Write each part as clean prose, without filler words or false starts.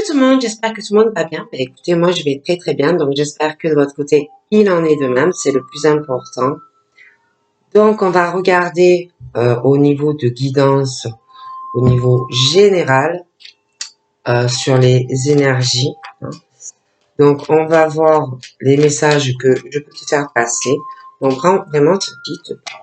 tout le monde, j'espère que tout le monde va bien. Bah, écoutez, moi je vais très très bien, donc j'espère que de votre côté, il en est de même, c'est le plus important. Donc on va regarder au niveau de guidance, au niveau général, sur les énergies. Hein. Donc on va voir les messages que je peux te faire passer. On prend vraiment ce qui te parle.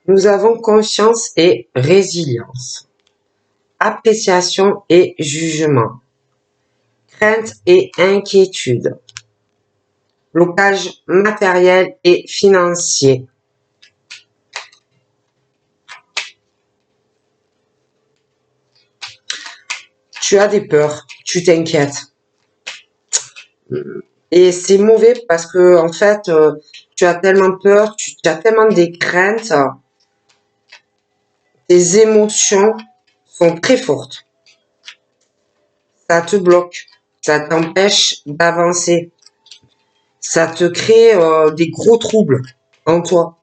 Nous avons confiance et résilience, appréciation et jugement, crainte et inquiétude, blocage matériel et financier. Tu as des peurs, tu t'inquiètes. Et c'est mauvais parce que, en fait, tu as tellement peur, tu as tellement des craintes, tes émotions sont très fortes. Ça te bloque, ça t'empêche d'avancer. Ça te crée des gros troubles en toi.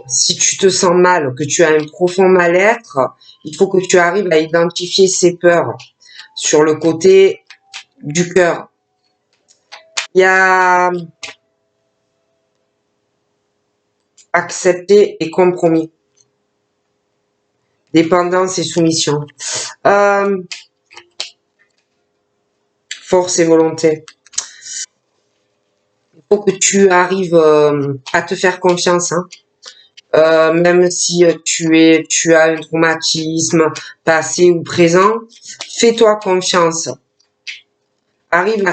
Si tu te sens mal, que tu as un profond mal-être, il faut que tu arrives à identifier ces peurs sur le côté du cœur. Il y a accepter et compromis, dépendance et soumission, force et volonté. Il faut que tu arrives à te faire confiance, hein. Même si tu as un traumatisme passé ou présent, fais-toi confiance. Arrive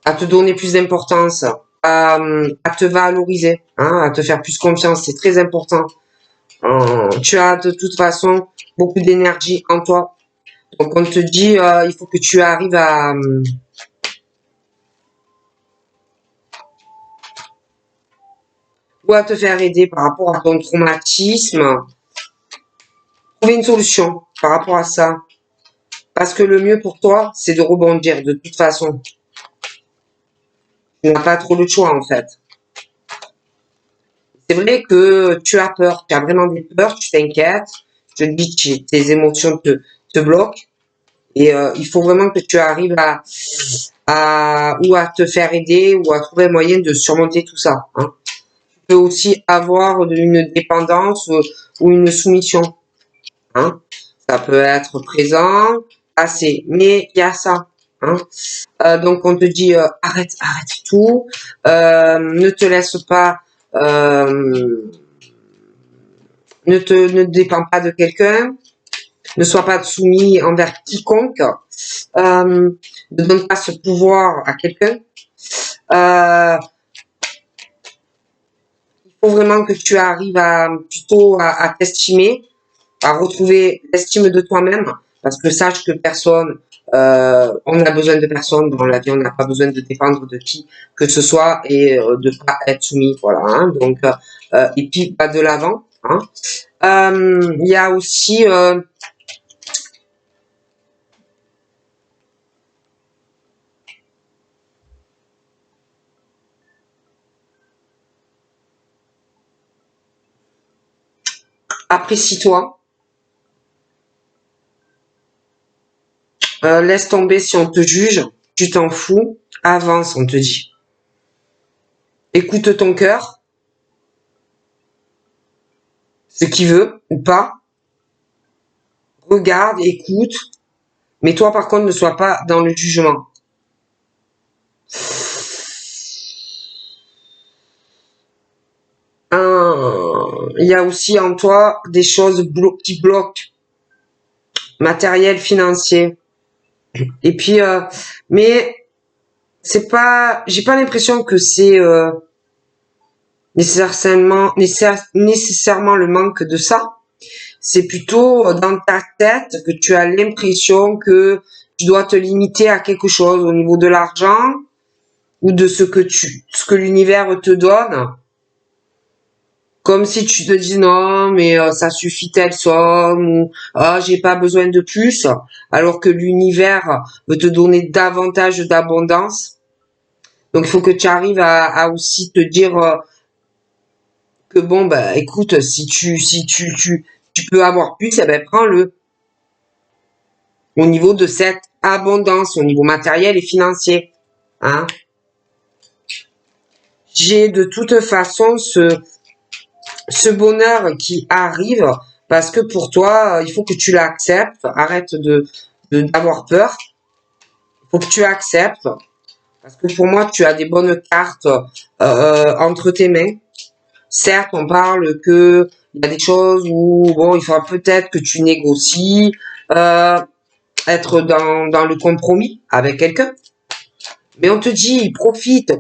à te donner plus d'importance, à te valoriser, hein, à te faire plus confiance, c'est très important. Tu as de toute façon beaucoup d'énergie en toi. Donc on te dit, il faut que tu arrives à te faire aider par rapport à ton traumatisme, trouver une solution par rapport à ça. Parce que le mieux pour toi, c'est de rebondir de toute façon. Tu n'as pas trop le choix en fait. C'est vrai que tu as peur, tu as vraiment des peurs, tu t'inquiètes, je te dis que tes émotions te bloquent. Et il faut vraiment que tu arrives ou à te faire aider ou à trouver un moyen de surmonter tout ça. Hein. Tu peux aussi avoir une dépendance ou une soumission. Hein. Ça peut être présent, assez, mais il y a ça. Hein. Donc on te dit arrête tout, ne te laisse pas, ne dépends pas de quelqu'un, ne sois pas soumis envers quiconque, ne donne pas ce pouvoir à quelqu'un. Il faut vraiment que tu arrives à t'estimer, à retrouver l'estime de toi-même, parce que sache que personne, on a besoin de personne dans la vie, on n'a pas besoin de dépendre de qui que ce soit et de pas être soumis, voilà. Hein, donc et puis pas de l'avant. Hein. Il y a aussi apprécie-toi. Laisse tomber si on te juge, tu t'en fous, avance, on te dit. Écoute ton cœur, ce qu'il veut ou pas. Regarde, écoute, mais toi par contre ne sois pas dans le jugement. Il y a aussi en toi des choses qui bloquent, matériel, financier. Et puis, mais c'est pas, j'ai pas l'impression que c'est nécessairement le manque de ça. C'est plutôt dans ta tête que tu as l'impression que tu dois te limiter à quelque chose au niveau de l'argent ou de ce que l'univers te donne. Comme si tu te dis non, mais ça suffit telle somme ou ah j'ai pas besoin de plus, alors que l'univers veut te donner davantage d'abondance. Donc il faut que tu arrives à aussi te dire que bon bah écoute, si tu peux avoir plus, eh ben prends-le. Au niveau de cette abondance, au niveau matériel et financier. Hein. J'ai de toute façon ce bonheur qui arrive parce que pour toi, il faut que tu l'acceptes. Arrête d'avoir peur. Il faut que tu acceptes. Parce que pour moi, tu as des bonnes cartes entre tes mains. Certes, on parle que il y a des choses où bon, il faudra peut-être que tu négocies, être dans le compromis avec quelqu'un. Mais on te dit, profite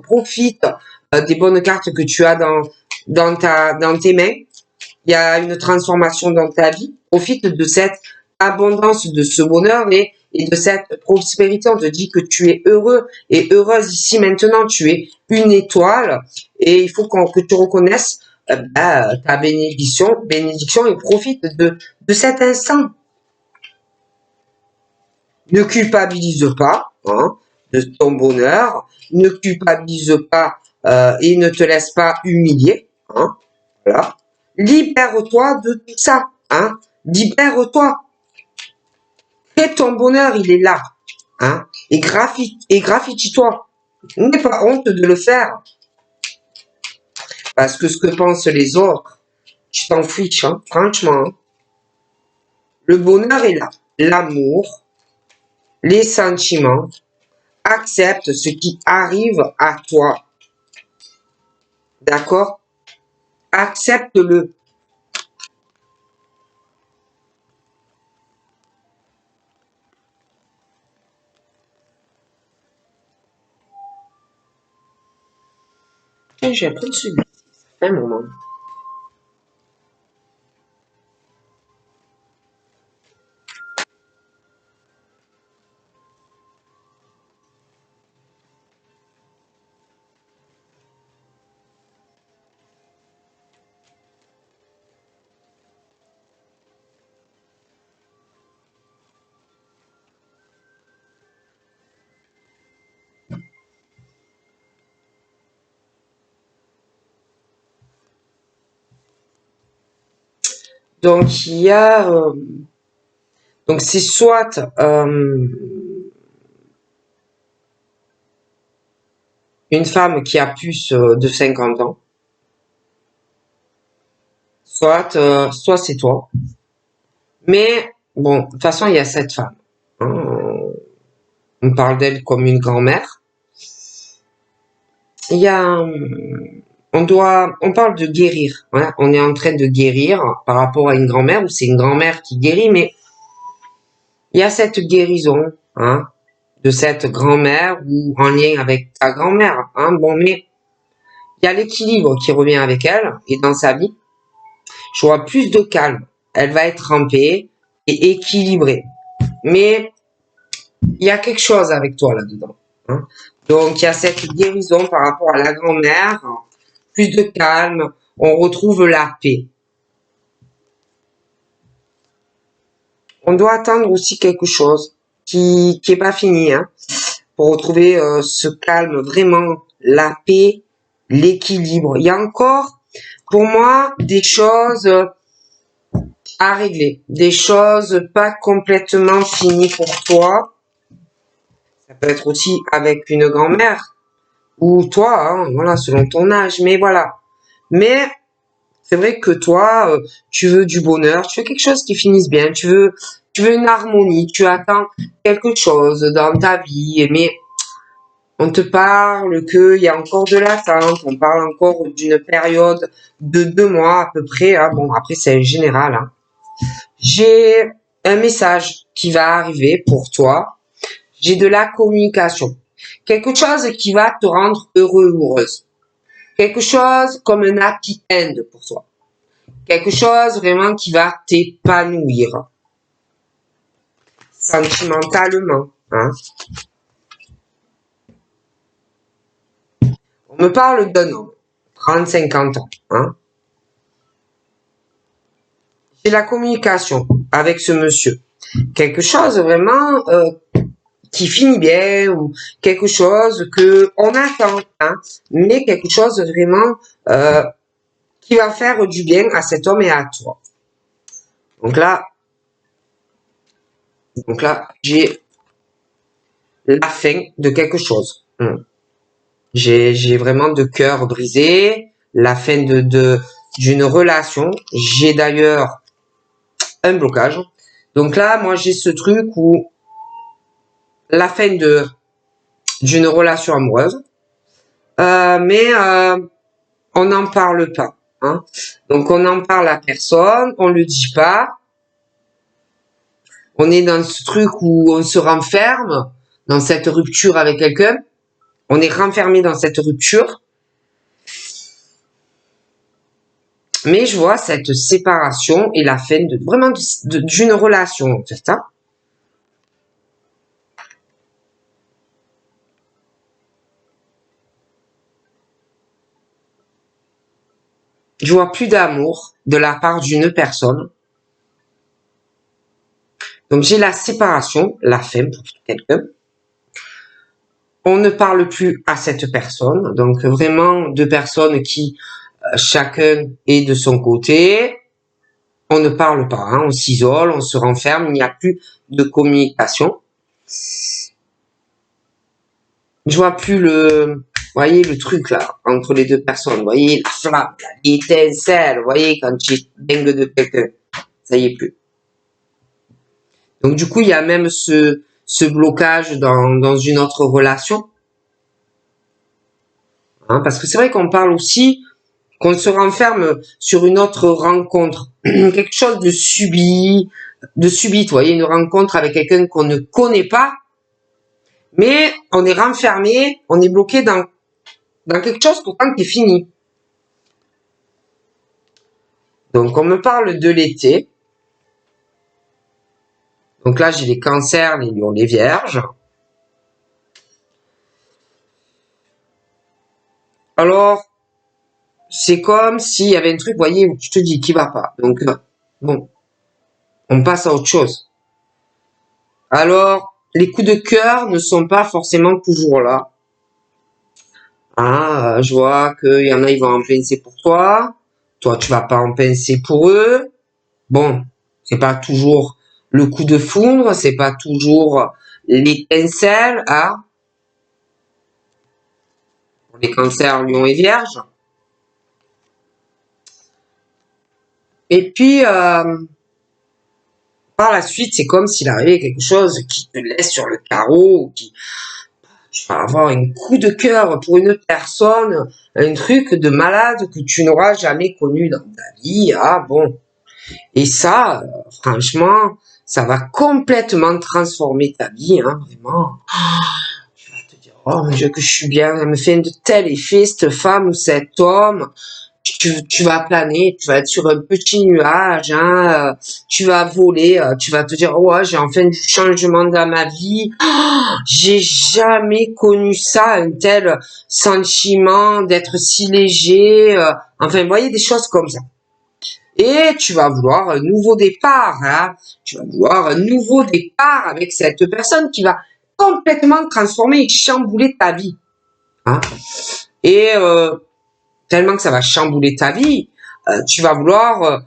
des bonnes cartes que tu as dans tes mains. Il y a une transformation dans ta vie. Profite de cette abondance, de ce bonheur et de cette prospérité. On te dit que tu es heureux et heureuse ici maintenant. Tu es une étoile et il faut que tu reconnaisses ta bénédiction et profite de cet instant. Ne culpabilise pas hein, de ton bonheur. Ne culpabilise pas et ne te laisse pas humilier. Hein, voilà. Libère-toi de tout ça. Hein, libère-toi. Et ton bonheur, il est là. Hein, et graffiti-toi. N'aie pas honte de le faire. Parce que ce que pensent les autres, tu t'en fiches, hein, franchement. Le bonheur est là. L'amour, les sentiments. Accepte ce qui arrive à toi. D'accord? Accepte-le. J'ai appris celui-ci. Ça fait un moment. Donc, il y a... donc, c'est soit... une femme qui a plus de 50 ans, soit c'est toi. Mais, bon, de toute façon, il y a cette femme. Hein, on parle d'elle comme une grand-mère. Il y a... on parle de guérir. Voilà. On est en train de guérir par rapport à une grand-mère, ou c'est une grand-mère qui guérit, mais il y a cette guérison, hein, de cette grand-mère ou en lien avec ta grand-mère. Hein, bon, mais il y a l'équilibre qui revient avec elle et dans sa vie. Je vois plus de calme. Elle va être en paix et équilibrée. Mais il y a quelque chose avec toi là-dedans. Hein. Donc, il y a cette guérison par rapport à la grand-mère. Plus de calme. On retrouve la paix. On doit attendre aussi quelque chose qui est pas fini. Hein, pour retrouver ce calme, vraiment la paix, l'équilibre. Il y a encore, pour moi, des choses à régler, des choses pas complètement finies pour toi. Ça peut être aussi avec une grand-mère ou toi, hein, voilà, selon ton âge. Mais voilà. Mais c'est vrai que toi, tu veux du bonheur, tu veux quelque chose qui finisse bien, tu veux une harmonie, tu attends quelque chose dans ta vie, mais on te parle qu'il y a encore de l'attente, on parle encore d'une période de 2 mois à peu près. Hein. Bon, après, c'est général. Hein. J'ai un message qui va arriver pour toi. J'ai de la communication. Quelque chose qui va te rendre heureux ou heureuse. Quelque chose comme un happy end pour toi. Quelque chose vraiment qui va t'épanouir. Sentimentalement. Hein. On me parle d'un homme, 30-50 ans. Hein. J'ai la communication avec ce monsieur. Quelque chose vraiment qui finit bien ou quelque chose que on attend, hein, mais quelque chose vraiment qui va faire du bien à cet homme et à toi. Donc là, j'ai la fin de quelque chose. J'ai vraiment de cœur brisé, la fin d'une relation. J'ai d'ailleurs un blocage. Donc là, moi, j'ai ce truc où la fin d'une relation amoureuse, mais on n'en parle pas. Hein. Donc on en parle à personne, on le dit pas. On est dans ce truc où on se renferme dans cette rupture avec quelqu'un. On est renfermé dans cette rupture. Mais je vois cette séparation et la fin vraiment d'une relation, en fait. Hein. Je vois plus d'amour de la part d'une personne. Donc j'ai la séparation, la fin pour quelqu'un. On ne parle plus à cette personne. Donc vraiment deux personnes qui chacun est de son côté. On ne parle pas, hein, on s'isole, on se renferme, il n'y a plus de communication. Je vois plus voyez le truc là, entre les deux personnes, vous voyez la flamme, l'étincelle, vous voyez quand tu es dingue de quelqu'un, ça y est plus. Donc du coup, il y a même ce blocage dans une autre relation. Hein, parce que c'est vrai qu'on parle aussi qu'on se renferme sur une autre rencontre, quelque chose de subit, vous voyez, une rencontre avec quelqu'un qu'on ne connaît pas, mais on est renfermé, on est bloqué dans quelque chose pourtant qui est fini. Donc on me parle de l'été. Donc là j'ai les cancers, les lions, les vierges. Alors, c'est comme s'il y avait un truc, vous voyez, où tu te dis qui va pas. Donc, bon, on passe à autre chose. Alors, les coups de cœur ne sont pas forcément toujours là. Ah, je vois qu'il y en a, ils vont en pincer pour toi. Toi, tu vas pas en pincer pour eux. Bon, c'est pas toujours le coup de foudre, c'est pas toujours l'étincelle, hein. Pour les cancers, lions et vierges. Et puis, par la suite, c'est comme s'il arrivait quelque chose qui te laisse sur le carreau, ou qui, tu vas avoir un coup de cœur pour une personne, un truc de malade que tu n'auras jamais connu dans ta vie. Ah bon. Et ça, franchement, ça va complètement transformer ta vie, hein, vraiment. Tu vas te dire, oh mon Dieu, que je suis bien, elle me fait de tel effet, cette femme ou cet homme. Tu vas planer, tu vas être sur un petit nuage, hein, tu vas voler, tu vas te dire, ouais, j'ai enfin du changement dans ma vie. Oh, j'ai jamais connu ça, un tel sentiment d'être si léger. Enfin, vous voyez, des choses comme ça. Et tu vas vouloir un nouveau départ, hein. Tu vas vouloir un nouveau départ avec cette personne qui va complètement transformer et chambouler ta vie. Hein. Et tellement que ça va chambouler ta vie, tu vas vouloir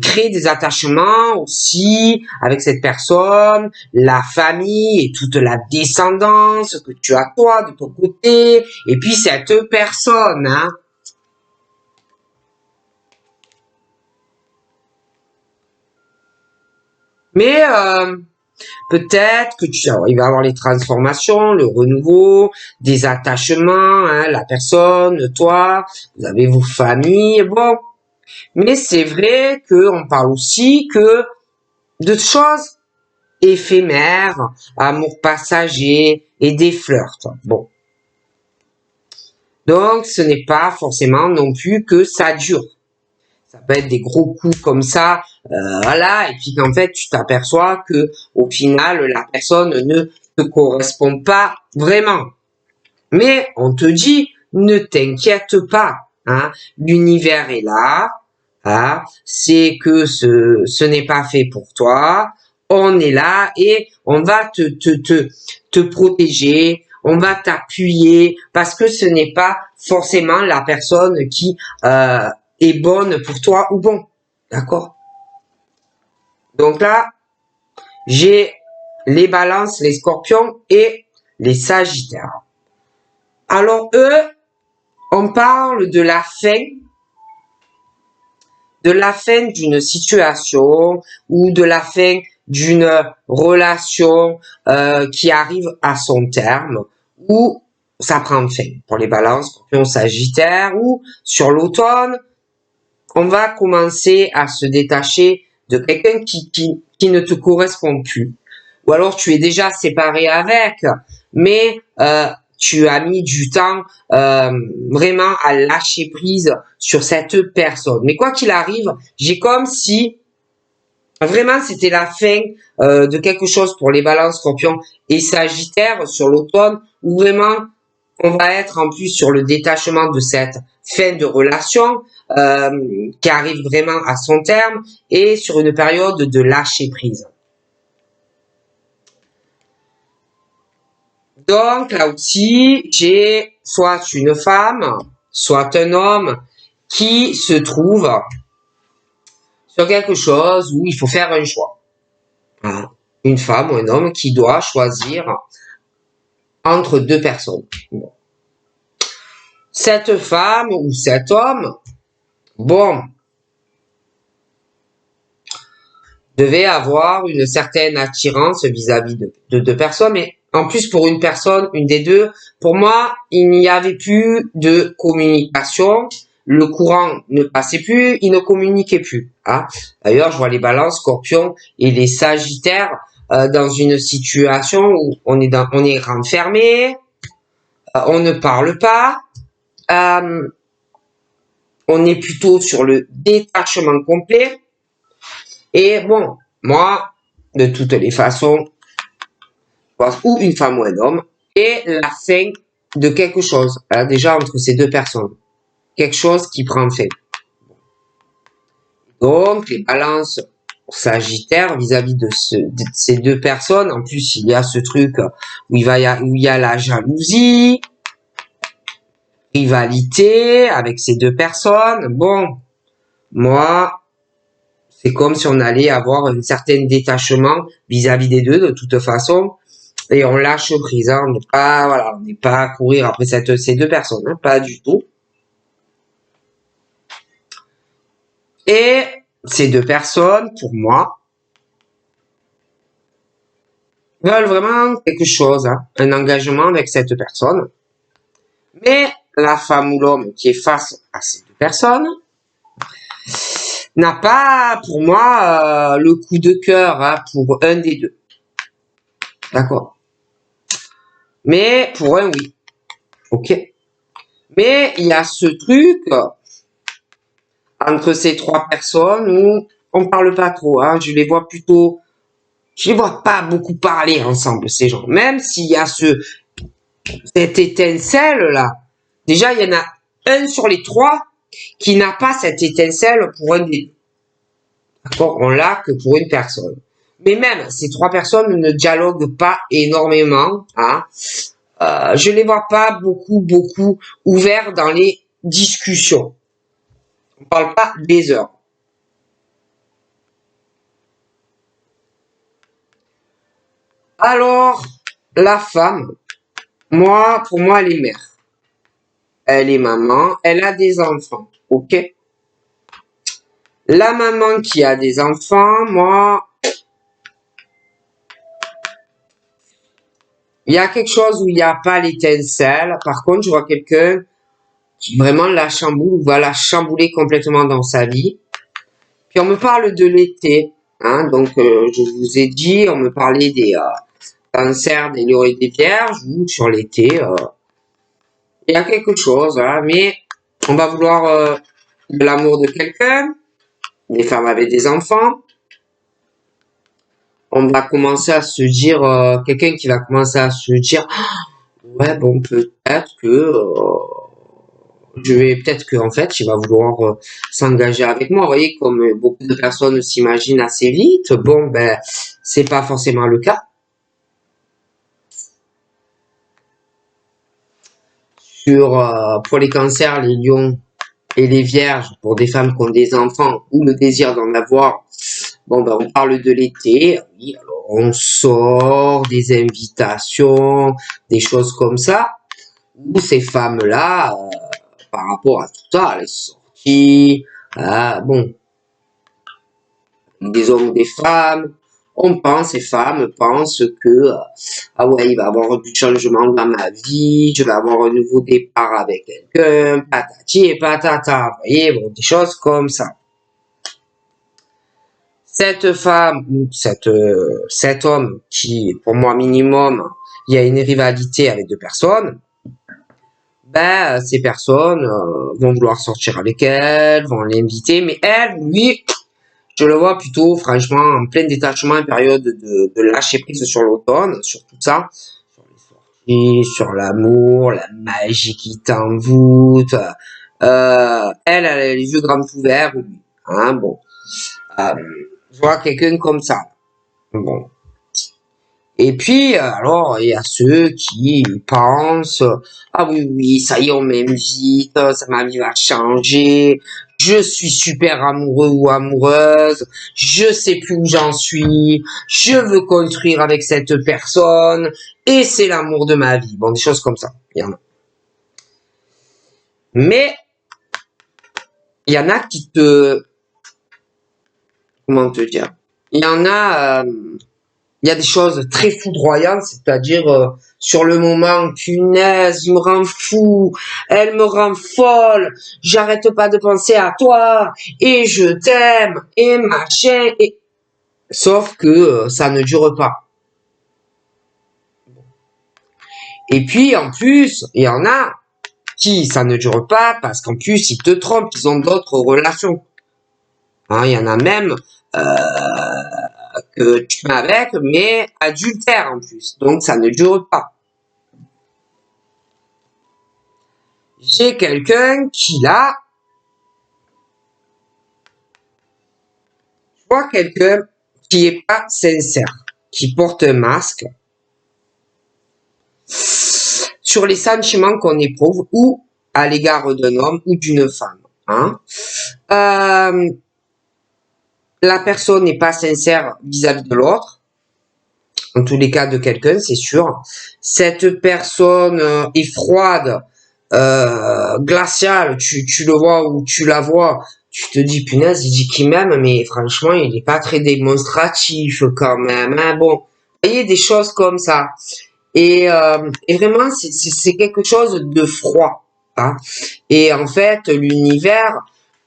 créer des attachements aussi avec cette personne, la famille et toute la descendance que tu as toi de ton côté, et puis cette personne, hein. Mais peut-être que il va y avoir les transformations, le renouveau, des attachements, hein, la personne, toi, vous avez vos familles, bon. Mais c'est vrai qu'on parle aussi que de choses éphémères, amour passager et des flirts. Bon. Donc, ce n'est pas forcément non plus que ça dure. Ça peut être des gros coups comme ça, voilà, et puis qu'en fait, tu t'aperçois que au final, la personne ne te correspond pas vraiment. Mais on te dit, ne t'inquiète pas, hein, l'univers est là, hein, c'est que ce n'est pas fait pour toi, on est là et on va te protéger, on va t'appuyer parce que ce n'est pas forcément la personne qui est bonne pour toi ou bon, d'accord? Donc là, j'ai les balances, les scorpions et les sagittaires. Alors eux, on parle de la fin d'une situation ou de la fin d'une relation qui arrive à son terme ou ça prend fin. Pour les balances, scorpions, sagittaires ou sur l'automne, on va commencer à se détacher de quelqu'un qui ne te correspond plus. Ou alors tu es déjà séparé avec, mais tu as mis du temps vraiment à lâcher prise sur cette personne. Mais quoi qu'il arrive, j'ai comme si vraiment c'était la fin de quelque chose pour les balances, scorpions et sagittaires sur l'automne, où vraiment on va être en plus sur le détachement de cette fin de relation qui arrive vraiment à son terme et sur une période de lâcher prise. Donc là aussi, j'ai soit une femme, soit un homme qui se trouve sur quelque chose où il faut faire un choix. Une femme ou un homme qui doit choisir entre deux personnes. Bon. Cette femme ou cet homme, bon, devait avoir une certaine attirance vis-à-vis de deux personnes, mais en plus pour une personne, une des deux, pour moi, il n'y avait plus de communication, le courant ne passait plus, il ne communiquait plus. Hein. D'ailleurs, je vois les balances, scorpions et les sagittaires dans une situation où on est renfermé, on ne parle pas, on est plutôt sur le détachement complet. Et bon, moi, de toutes les façons, ou une femme ou un homme, et la fin de quelque chose, hein, déjà entre ces deux personnes. Quelque chose qui prend fin. Donc, les balances sagittaires vis-à-vis de ces deux personnes, en plus, il y a ce truc où il y a la jalousie, rivalité avec ces deux personnes. Bon, moi, c'est comme si on allait avoir un certain détachement vis-à-vis des deux, de toute façon. Et on lâche prise, hein. On n'est pas à courir après ces deux personnes, hein, pas du tout. Et ces deux personnes, pour moi, veulent vraiment quelque chose, hein, un engagement avec cette personne. Mais la femme ou l'homme qui est face à ces deux personnes n'a pas, pour moi, le coup de cœur hein, pour un des deux. D'accord. Mais pour un, oui. Ok. Mais il y a ce truc entre ces trois personnes où on parle pas trop. Hein, je les vois pas beaucoup parler ensemble, ces gens. Même s'il y a cette étincelle là. Déjà, il y en a un sur les trois qui n'a pas cette étincelle pour un des deux. D'accord? On l'a que pour une personne. Mais même ces trois personnes ne dialoguent pas énormément. Hein. Je les vois pas beaucoup ouverts dans les discussions. On parle pas des heures. Alors, la femme, pour moi, elle est mère. Elle est maman, elle a des enfants. Ok? La maman qui a des enfants, moi, il y a quelque chose où il n'y a pas l'étincelle. Par contre, je vois quelqu'un qui vraiment la chamboule ou va la chambouler complètement dans sa vie. Puis on me parle de l'été. Hein, donc, je vous ai dit, on me parlait des cancers, des lions et des vierges. Ou sur l'été, il y a quelque chose. Hein, mais on va vouloir de l'amour de quelqu'un. Des femmes avec des enfants. on va commencer à se dire, quelqu'un qui va commencer à se dire, ouais, bon, peut-être que peut-être que en fait, il va vouloir s'engager avec moi. Vous voyez, comme beaucoup de personnes s'imaginent assez vite. Bon, ben, c'est pas forcément le cas. Pour les cancers, les lions et les vierges, pour des femmes qui ont des enfants ou le désir d'en avoir, bon, ben, on parle de l'été. Oui, alors on sort des invitations, des choses comme ça. Où ces femmes-là, par rapport à tout ça, les sorties, bon, des hommes ou des femmes, ces femmes pensent que, ah ouais, il va y avoir du changement dans ma vie, je vais avoir un nouveau départ avec quelqu'un, patati et patata, vous voyez, bon, des choses comme ça. Cette femme ou cet homme qui, pour moi minimum, il y a une rivalité avec deux personnes, ben, ces personnes vont vouloir sortir avec elle, vont l'inviter, mais elle, lui, je le vois plutôt, franchement, en plein détachement, en période de lâcher prise sur l'automne, sur tout ça, sur les sorties, sur l'amour, la magie qui t'envoûte. Elle a les yeux grands ouverts, lui. Hein, bon. Je vois quelqu'un comme ça. Bon. Et puis, alors, il y a ceux qui pensent, ah oui, oui, ça y est, on m'invite, ça ma vie va changer, je suis super amoureux ou amoureuse, je sais plus où j'en suis, je veux construire avec cette personne, et c'est l'amour de ma vie. Bon, des choses comme ça, il y en a. Mais, il y en a qui comment te dire, il y en a, il y a des choses très foudroyantes, c'est-à-dire sur le moment, punaise, il me rend fou, elle me rend folle, j'arrête pas de penser à toi, et je t'aime, et machin, et... Sauf que ça ne dure pas. Et puis, en plus, il y en a qui, ça ne dure pas, parce qu'en plus, ils te trompent, ils ont d'autres relations. Hein, il y en a même que tu mets avec, mais adultère en plus. Donc, ça ne dure pas. J'ai quelqu'un qui là, je vois quelqu'un qui est pas sincère, qui porte un masque sur les sentiments qu'on éprouve ou à l'égard d'un homme ou d'une femme. Hein. La personne n'est pas sincère vis-à-vis de l'autre, en tous les cas de quelqu'un, c'est sûr. Cette personne est froide, glaciale, tu le vois ou tu la vois, tu te dis, punaise, il dit qu'il m'aime, mais franchement, il n'est pas très démonstratif quand même. Hein. Bon, vous voyez, des choses comme ça. Et vraiment, c'est quelque chose de froid. Hein. Et en fait, l'univers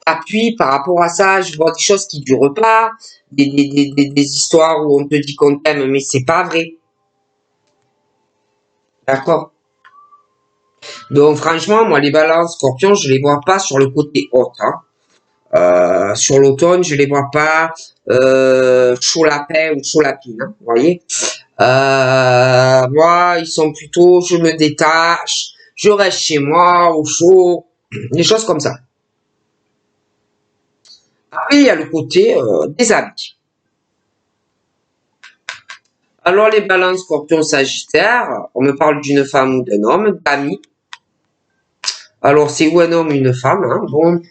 appuie par rapport à ça. Je vois des choses qui durent pas, des histoires où on te dit qu'on t'aime, mais c'est pas vrai. D'accord? Donc franchement, moi les balances scorpions, je les vois pas sur le côté haut. Hein. Sur l'automne, je les vois pas chaud lapin ou chaud lapine. Hein, vous voyez? Moi, ils sont plutôt, je me détache, je reste chez moi au chaud, des choses comme ça. Après, il y a le côté des habits. Alors les balances scorpions sagittaires, on me parle d'une femme ou d'un homme, d'amis. Alors c'est ou un homme ou une femme. Hein, bon,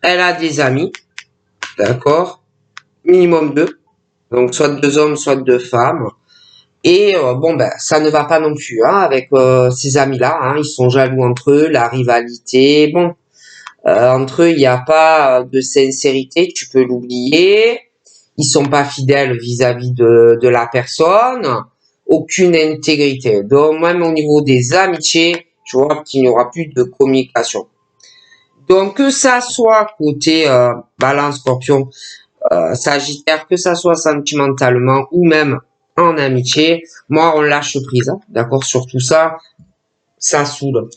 elle a des amis, d'accord, minimum deux. Donc soit deux hommes, soit deux femmes. Et bon ben ça ne va pas non plus hein, avec ces amis-là. Hein, ils sont jaloux entre eux, la rivalité. Bon, entre eux il n'y a pas de sincérité, tu peux l'oublier. Ils sont pas fidèles vis-à-vis de la personne. Aucune intégrité. Donc même au niveau des amitiés, tu vois qu'il n'y aura plus de communication. Donc que ça soit côté balance scorpion, sagittaire, que ça soit sentimentalement ou même en amitié, moi on lâche prise, hein, d'accord, sur tout ça, ça saoule.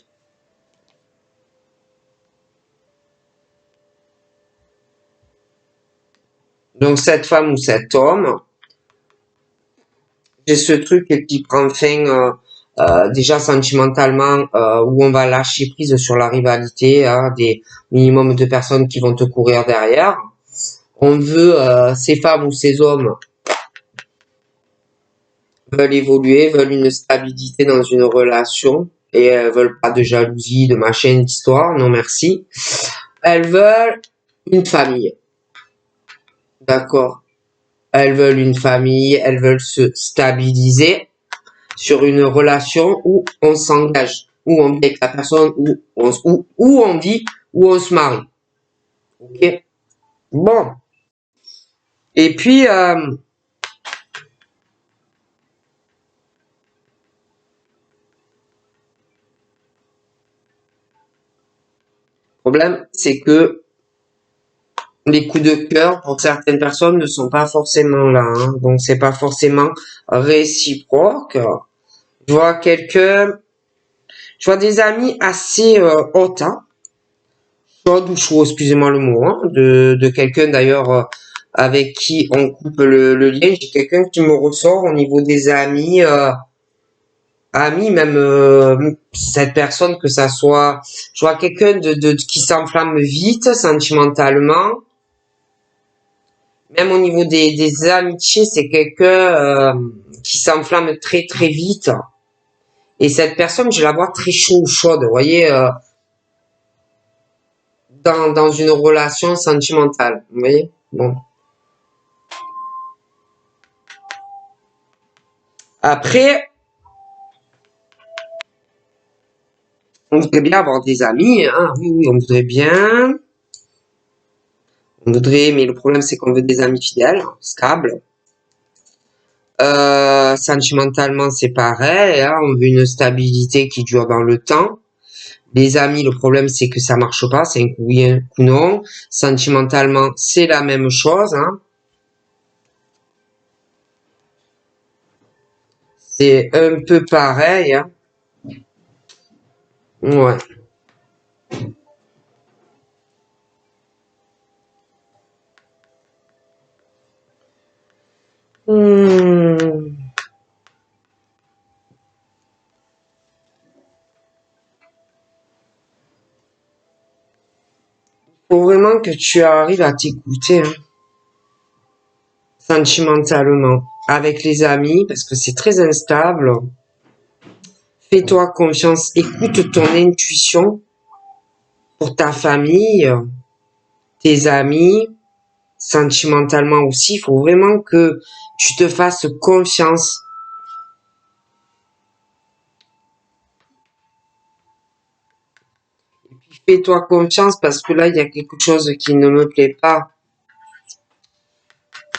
Donc cette femme ou cet homme, J'ai ce truc qui prend fin déjà sentimentalement, où on va lâcher prise sur la rivalité, hein, des minimum de personnes qui vont te courir derrière. On veut, ces femmes ou ces hommes veulent évoluer, veulent une stabilité dans une relation et elles veulent pas de jalousie, de machin, d'histoire, non merci. Elles veulent une famille, d'accord? Elles veulent une famille, elles veulent se stabiliser sur une relation où on s'engage, où on vit avec la personne, où on vit, où on se marie. Ok? Bon. Et puis, le problème, c'est que les coups de cœur pour certaines personnes ne sont pas forcément là, hein. Donc c'est pas forcément réciproque. Je vois quelqu'un, je vois des amis assez hautes, hein, chaudes ou chauds, excusez-moi le mot, hein, de quelqu'un d'ailleurs avec qui on coupe le lien. J'ai quelqu'un qui me ressort au niveau des amis, amis même cette personne que ça soit, je vois quelqu'un qui s'enflamme vite sentimentalement. Même au niveau des amitiés, c'est quelqu'un qui s'enflamme très très vite. Et cette personne, je la vois très chaud ou chaude, vous voyez, dans une relation sentimentale. Vous voyez? Bon. Après, on voudrait bien avoir des amis, hein. Oui, oui, on voudrait bien. On voudrait, mais le problème, c'est qu'on veut des amis fidèles, stables. Sentimentalement, c'est pareil, hein. On veut une stabilité qui dure dans le temps. Les amis, le problème, c'est que ça marche pas, c'est un coup oui, un coup non. Sentimentalement, c'est la même chose, hein. C'est un peu pareil, hein. Ouais. Hmm. Faut vraiment que tu arrives à t'écouter, hein, sentimentalement, avec les amis, parce que c'est très instable. Fais-toi confiance, écoute ton intuition pour ta famille, tes amis, sentimentalement aussi. Il faut vraiment que tu te fasses confiance. Fais-toi confiance parce que là, il y a quelque chose qui ne me plaît pas.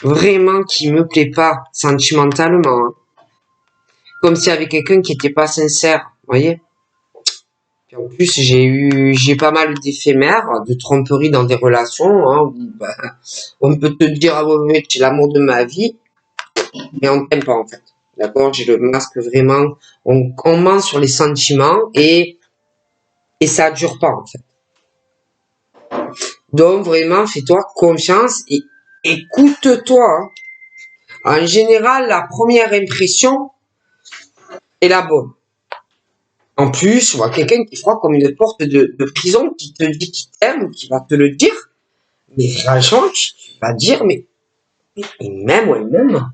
Vraiment qui me plaît pas, sentimentalement, hein. Comme s'il y avait quelqu'un qui était pas sincère, vous voyez. Puis en plus, j'ai pas mal d'éphémères, de tromperies dans des relations, hein, où, bah, on peut te dire, ah ouais, ouais, tu es l'amour de ma vie, mais on t'aime pas, en fait. D'accord? J'ai le masque vraiment, on ment sur les sentiments et ça dure pas, en fait. Donc, vraiment, fais-toi confiance et écoute-toi, hein. En général, la première impression est la bonne. En plus, on voit quelqu'un qui froid comme une porte de prison qui te dit qu'il t'aime, qui va te le dire. Mais franchement, tu vas dire, mais il m'aime ou elle m'aime.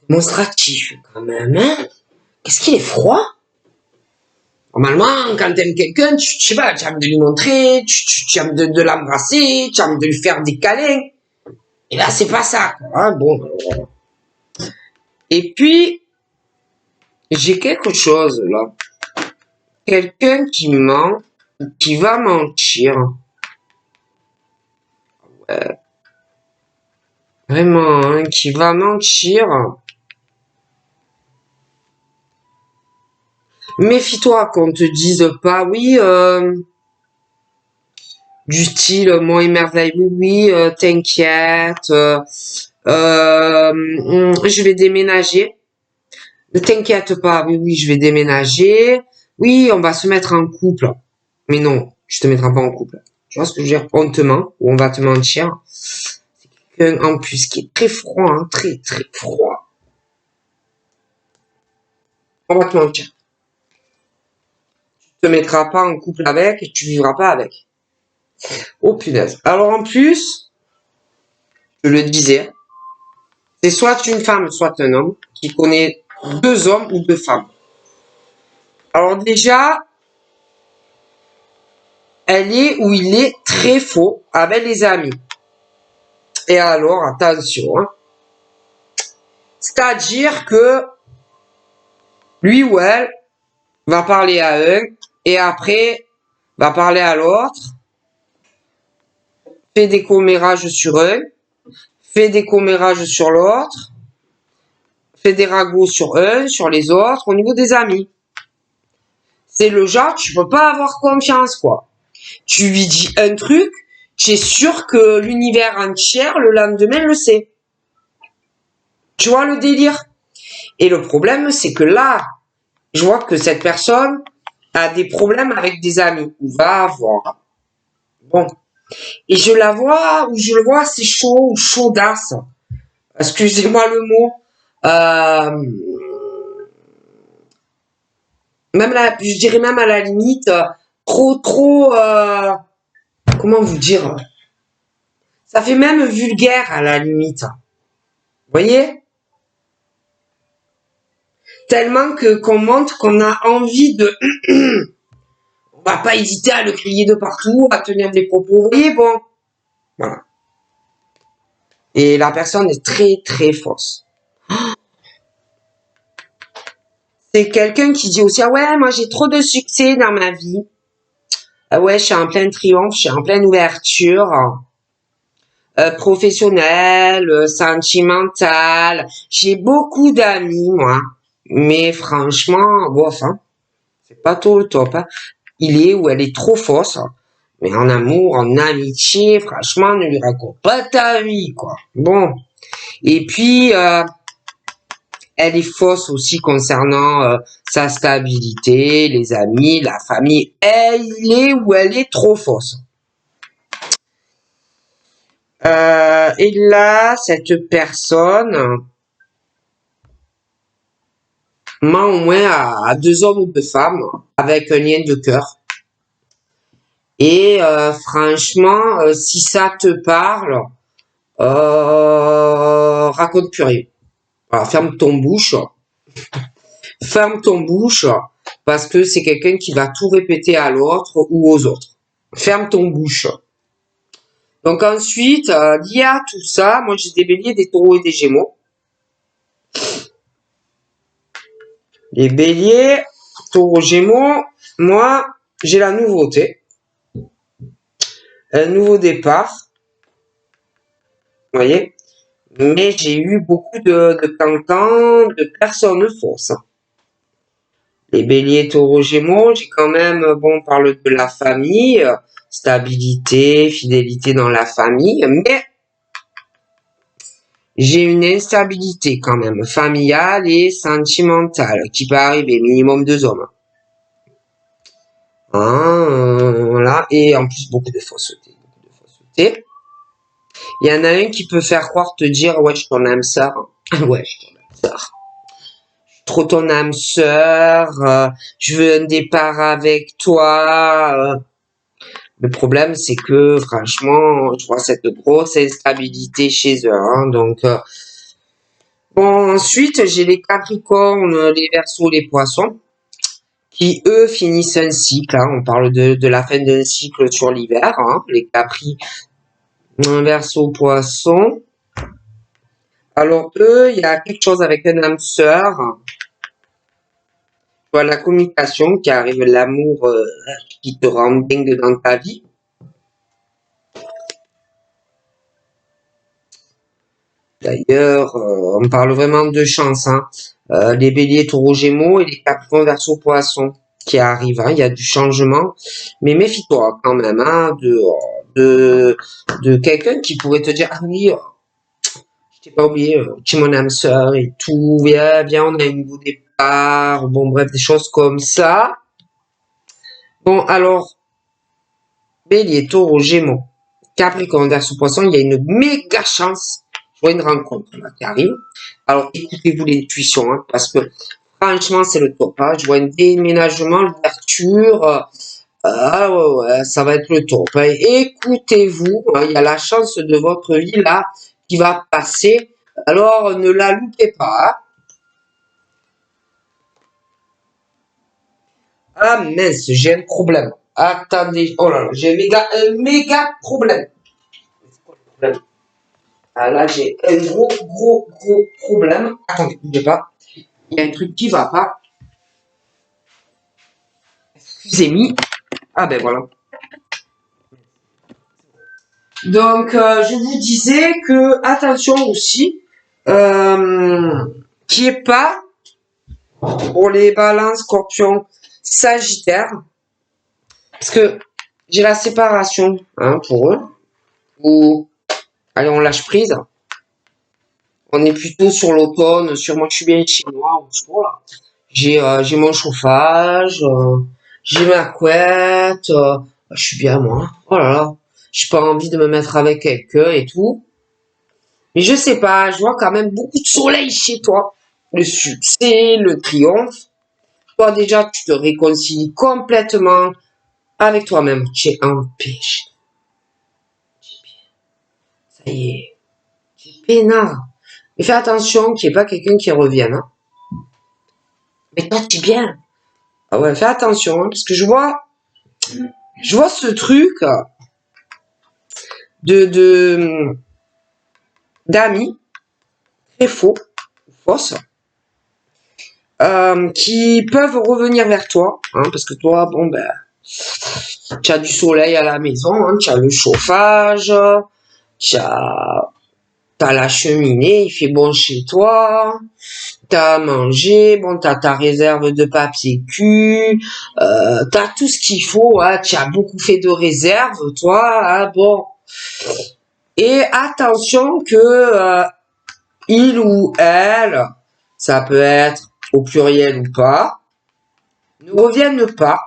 Démonstratif, quand même, hein. Qu'est-ce qu'il est froid? Normalement, quand t'aimes quelqu'un, tu sais pas, tu aimes de lui montrer, tu aimes de l'embrasser, tu aimes de lui faire des câlins. Et là, c'est pas ça, quoi, hein, bon. Et puis, j'ai quelque chose, là. Quelqu'un qui ment, qui va mentir. Vraiment, hein, qui va mentir. Méfie-toi qu'on te dise pas, oui, du style, moi émerveille, oui, oui, t'inquiète, je vais déménager. Ne t'inquiète pas, oui, oui, je vais déménager. Oui, on va se mettre en couple. Mais non, je te mettrai pas en couple. Tu vois ce que je veux dire? On te ment, ou on va te mentir. C'est quelqu'un, en plus, qui est très froid, hein, très, très froid. On va te mentir. Tu te mettras pas en couple avec et tu vivras pas avec. Oh punaise. Alors en plus, je le disais, c'est soit une femme, soit un homme qui connaît 2 hommes ou 2 femmes. Alors déjà, elle est ou il est très faux avec les amis. Et alors, attention, hein. C'est-à-dire que lui ou elle va parler à un et après va parler à l'autre, fait des commérages sur un, fait des commérages sur l'autre, fait des ragots sur un, sur les autres, au niveau des amis. C'est le genre, tu peux pas avoir confiance, quoi. Tu lui dis un truc, tu es sûr que l'univers entier, le lendemain, le sait. Tu vois le délire? Et le problème, c'est que là, je vois que cette personne a des problèmes avec des amis, ou va avoir. Bon. Et je la vois, ou je le vois, c'est chaud, ou chaudasse. Excusez-moi le mot. Même là, je dirais même à la limite, trop, comment vous dire? Ça fait même vulgaire à la limite. Vous voyez? Tellement que qu'on montre qu'on a envie de... On va pas hésiter à le crier de partout, à tenir des propos. Vous voyez, bon. Voilà. Et la personne est très fausse. C'est quelqu'un qui dit aussi, ah ouais, moi j'ai trop de succès dans ma vie. Ah ouais, je suis en plein triomphe, je suis en pleine ouverture. Professionnelle, sentimentale. J'ai beaucoup d'amis, moi. Mais franchement, bof, hein. C'est pas tout le top, hein. Il est ou elle est trop fausse. Mais en amour, en amitié, franchement, ne lui raconte pas ta vie, quoi. Bon. Et puis, elle est fausse aussi concernant sa stabilité, les amis, la famille. Elle est ou elle est trop fausse. Et là, cette personne ment au moins à 2 hommes ou 2 femmes avec un lien de cœur. Et franchement, si ça te parle, raconte plus rien. Voilà, ferme ton bouche. Ferme ton bouche parce que c'est quelqu'un qui va tout répéter à l'autre ou aux autres. Ferme ton bouche. Donc ensuite, lié à tout ça, moi j'ai des béliers, des taureaux et des gémeaux. Les béliers, taureaux, gémeaux, moi j'ai la nouveauté. Un nouveau départ. Vous voyez? Mais j'ai eu beaucoup de cancans, de personnes fausses. Les béliers, taureaux, gémeaux, j'ai quand même, bon, on parle de la famille, stabilité, fidélité dans la famille, mais j'ai une instabilité quand même, familiale et sentimentale, qui peut arriver, minimum 2 hommes. Voilà, et en plus beaucoup de fausseté. Il y en a un qui peut faire croire, te dire, ouais, je ton âme sœur. Ouais, je ton âme sœur. Trop ton âme sœur, je veux un départ avec toi. Le problème, c'est que, franchement, je vois cette grosse instabilité chez eux. Hein, donc, bon, ensuite, j'ai les Capricornes, les Verseaux, les Poissons, qui, eux, finissent un cycle. Hein, on parle de la fin d'un cycle sur l'hiver. Hein, les Capri, Verseaux, Poissons. Alors, eux, il y a quelque chose avec un âme sœur. Tu vois, la communication qui arrive, l'amour qui te rend dingue dans ta vie. D'ailleurs, on parle vraiment de chance. Hein. Les béliers, taureaux, gémeaux et les capricornes, verseaux, poissons qui arrivent. Hein. Il y a du changement. Mais méfie-toi quand même hein, de quelqu'un qui pourrait te dire « Ah oui, je t'ai pas oublié, tu es mon âme sœur et tout. Viens, on a un nouveau départ. » Bon, bref, des choses comme ça. Bon, alors, bélier, taureau, gémeaux, capricorne, verseau, poisson, il y a une méga chance. Je vois une rencontre là, qui arrive. Alors, écoutez-vous l'intuition, hein, parce que Franchement, c'est le top. Hein. Je vois un déménagement, l'ouverture. Ah ouais, ouais, ça va être le top. Hein. Écoutez-vous, hein, il y a la chance de votre vie là qui va passer. Alors, ne la loupez pas. Hein. Ah mince, j'ai un problème. Attendez, oh là là, j'ai un méga problème. C'est quoi le problème? Ah là, j'ai un gros problème. Attendez, bougez pas. Il y a un truc qui va pas. Excusez-moi. Ah ben voilà. Donc, je vous disais que attention aussi, qu'il n'y ait pas pour les balances, scorpions, sagittaires, parce que j'ai la séparation hein, pour eux, ou allez on lâche prise, on est plutôt sur l'automne, sûrement je suis bien chez moi, voilà. J'ai mon chauffage, j'ai ma couette, je suis bien moi, oh là là, j'ai pas envie de me mettre avec quelqu'un et tout. Mais je sais pas, je vois quand même beaucoup de soleil chez toi. Le succès, le triomphe. Toi déjà, tu te réconcilies complètement avec toi-même. Tu es en paix. Ça y est. Tu es peinard. Mais fais attention qu'il n'y ait pas quelqu'un qui revienne. Hein. Mais toi, tu es bien. Ah ouais, fais attention, hein, parce que je vois ce truc de d'amis très faux, fausses, qui peuvent revenir vers toi, hein, parce que toi, bon ben, tu as du soleil à la maison, hein, tu as le chauffage, tu as, t'as la cheminée, il fait bon chez toi, tu as à manger, bon, tu as ta réserve de papier cul, tu as tout ce qu'il faut, hein, tu as beaucoup fait de réserves, toi, hein, bon. Et attention que il ou elle, ça peut être au pluriel ou pas, ne reviennent pas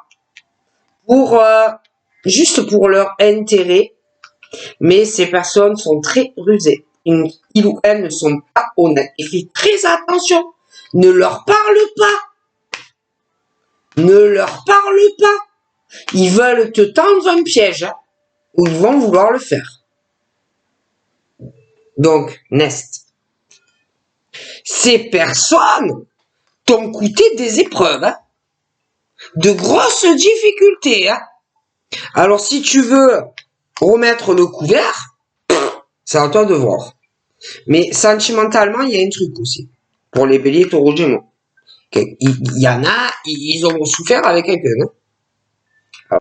pour juste pour leur intérêt, mais ces personnes sont très rusées. Ils ou elles ne sont pas honnêtes. Et fais très attention. Ne leur parle pas. Ne leur parle pas. Ils veulent te tendre un piège, hein, ou ils vont vouloir le faire. Donc, Nest, ces personnes t'ont coûté des épreuves, hein, de grosses difficultés. Hein. Alors, si tu veux remettre le couvert, c'est à toi de voir. Mais sentimentalement, il y a un truc aussi. Pour les béliers, taureaux, gémeaux. Il y en a, ils ont souffert avec quelqu'un. Hein.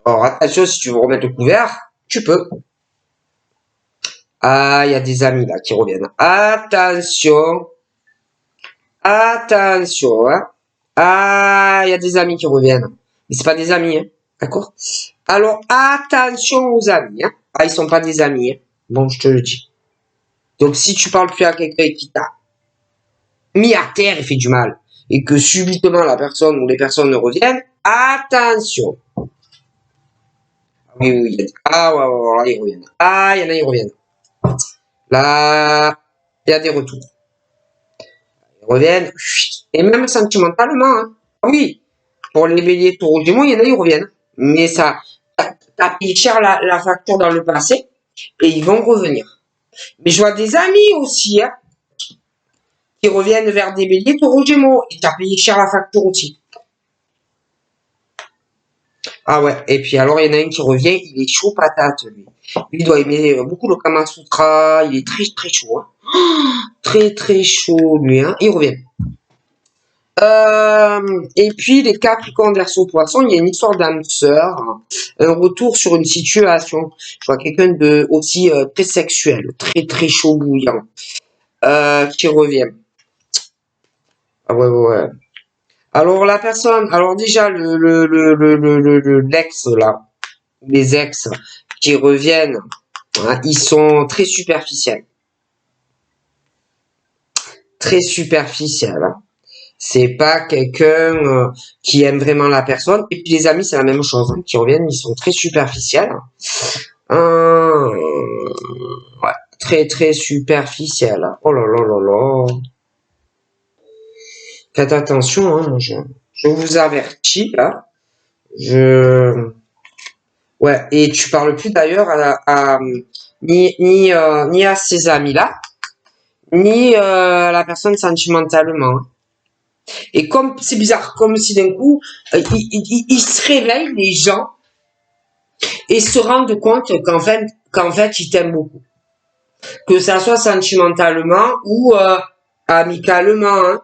Alors attention, si tu veux remettre le couvert, tu peux. Ah, il y a des amis là qui reviennent. Attention. Attention. Hein. Ah, il y a des amis qui reviennent. Mais c'est pas des amis, hein. D'accord? Alors attention aux amis. Hein. Ah, ils sont pas des amis. Hein. Bon, je te le dis. Donc si tu parles plus à quelqu'un qui t'a mis à terre et fait du mal, et que subitement la personne ou les personnes reviennent, attention. Oui, oui, ah ouais, ouais, là, ils reviennent. Ah, il y en a, ils reviennent. Là, il y a des retours. Ils reviennent. Et même sentimentalement, hein. Oui, pour les béliers, taureaux, gémeaux, il y en a, ils reviennent. Mais ça, t'as payé cher la facture dans le passé, et ils vont revenir. Mais je vois des amis aussi, hein, qui reviennent vers des béliers, taureaux, gémeaux, et t'as payé cher la facture aussi. Ah ouais, et puis alors il y en a un qui revient, il est chaud patate, lui. Lui, il doit aimer beaucoup le Kama Sutra, il est très chaud. Hein. Très chaud, lui, hein. Il revient. Et puis les Capricornes, Verseau, Poisson, il y a une histoire d'âme sœur, hein. Un retour sur une situation. Je vois quelqu'un de aussi très sexuel, très chaud bouillant, qui revient. Ah ouais. Alors la personne, alors déjà l'ex là, les ex qui reviennent, hein, ils sont très superficiels. Très superficiels. Hein. C'est pas quelqu'un qui aime vraiment la personne. Et puis les amis, c'est la même chose. Hein, qui reviennent, ils sont très superficiels. Ouais, très superficiels. Oh là là là là. Faites attention, hein, je vous avertis, là. Ouais, et tu parles plus d'ailleurs ni à ces amis-là, ni la personne sentimentalement. Et comme c'est bizarre, comme si d'un coup, ils se réveillent, les gens, et se rendent compte qu'en fait, ils t'aiment beaucoup. Que ça soit sentimentalement ou amicalement. Hein.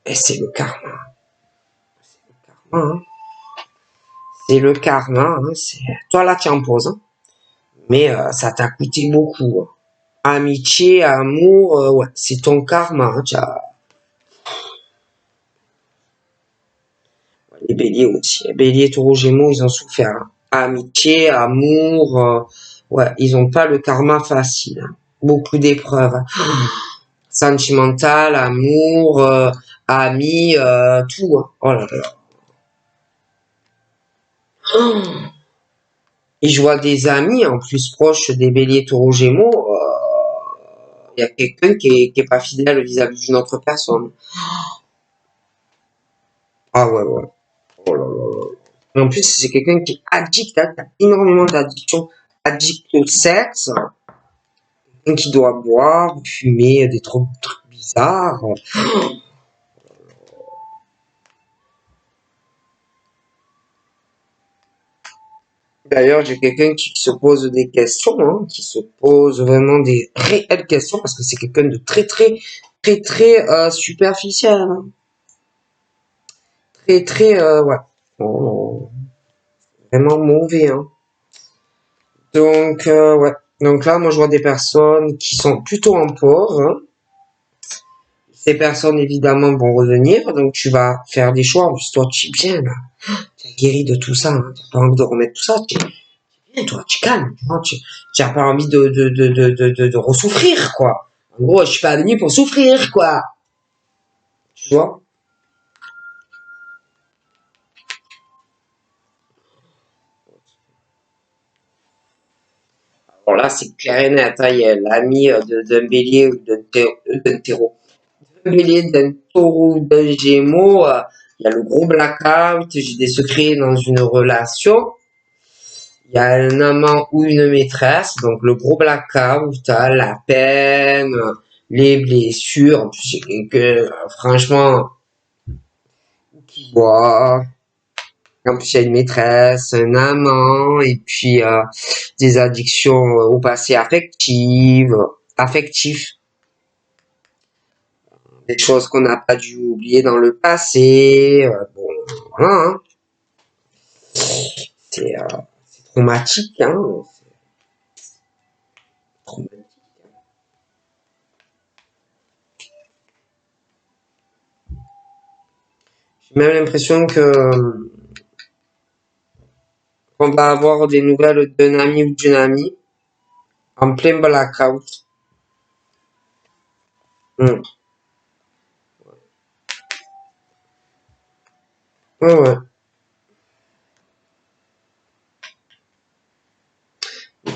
Et c'est le karma. Hein. C'est le karma. Hein. Toi, là, tu en poses. Hein. Mais ça t'a coûté beaucoup. Hein. Amitié, amour, ouais, c'est ton karma. Hein. Les béliers aussi. Les béliers, taureaux, gémeaux, ils ont souffert. Hein. Amitié, amour, ouais, ils ont pas le karma facile. Hein. Beaucoup d'épreuves. Hein. Sentimental, amour, amis, tout. Hein. Oh là là. Et je vois des amis en plus proches des béliers, taureaux, gémeaux. Il y a quelqu'un qui est pas fidèle vis-à-vis d'une autre personne. Ah ouais, ouais. Oh là là. En plus, c'est quelqu'un qui est addict, hein, qui a énormément d'addiction, addict au sexe, quelqu'un qui doit boire, fumer, des trucs bizarres. D'ailleurs, j'ai quelqu'un qui se pose des questions, hein, qui se pose vraiment des réelles questions, parce que c'est quelqu'un de très superficiel. Hein. Ouais. Oh, vraiment mauvais, hein. Donc, ouais. Donc là, moi, je vois des personnes qui sont plutôt en pause. Hein. Ces personnes, évidemment, vont revenir. Donc, tu vas faire des choix. En plus, toi, tu es bien, là. Tu es guéri de tout ça. Hein. Tu n'as pas envie de remettre tout ça. Tu es bien, toi, tu calmes. Tu n'as pas envie de ressouffrir, quoi. En gros, je suis pas venu pour souffrir, quoi. Tu vois? Alors là, c'est clair et net. Hein. Il y a l'ami d'un bélier ou d'un taureau. D'un bélier, d'un taureau ou d'un gémeaux. Il y a le gros blackout. J'ai des secrets dans une relation. Il y a un amant ou une maîtresse, donc le gros blackout, la peine, les blessures, en plus que franchement, qui boit, en plus il y a une maîtresse, un amant, et puis des addictions au passé affectif, des choses qu'on n'a pas dû oublier dans le passé, bon, voilà, hein. C'est traumatique, hein, traumatique. J'ai même l'impression que on va avoir des nouvelles d'un ami ou d'une amie en plein blackout. Hmm. Ouais, ouais.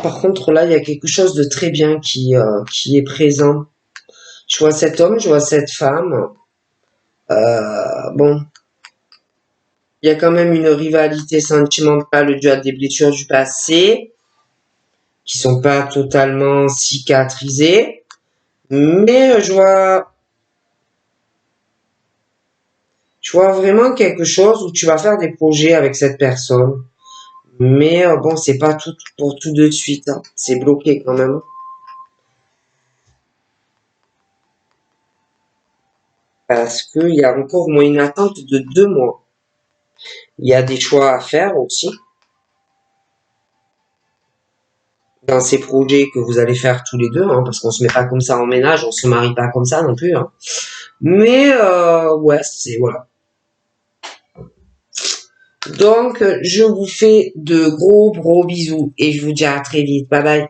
Par contre, là, il y a quelque chose de très bien qui est présent. Je vois cet homme, je vois cette femme. Bon, il y a quand même une rivalité sentimentale due à des blessures du passé qui sont pas totalement cicatrisées. Mais je vois vraiment quelque chose où tu vas faire des projets avec cette personne. Mais bon, c'est pas tout pour tout de suite. Hein. C'est bloqué quand même. Parce qu'il y a encore au moins une attente de 2 mois. Il y a des choix à faire aussi dans ces projets que vous allez faire tous les deux, hein, parce qu'on se met pas comme ça en ménage, on se marie pas comme ça non plus. Hein. Mais ouais, c'est voilà. Donc, je vous fais de gros bisous et je vous dis à très vite. Bye bye.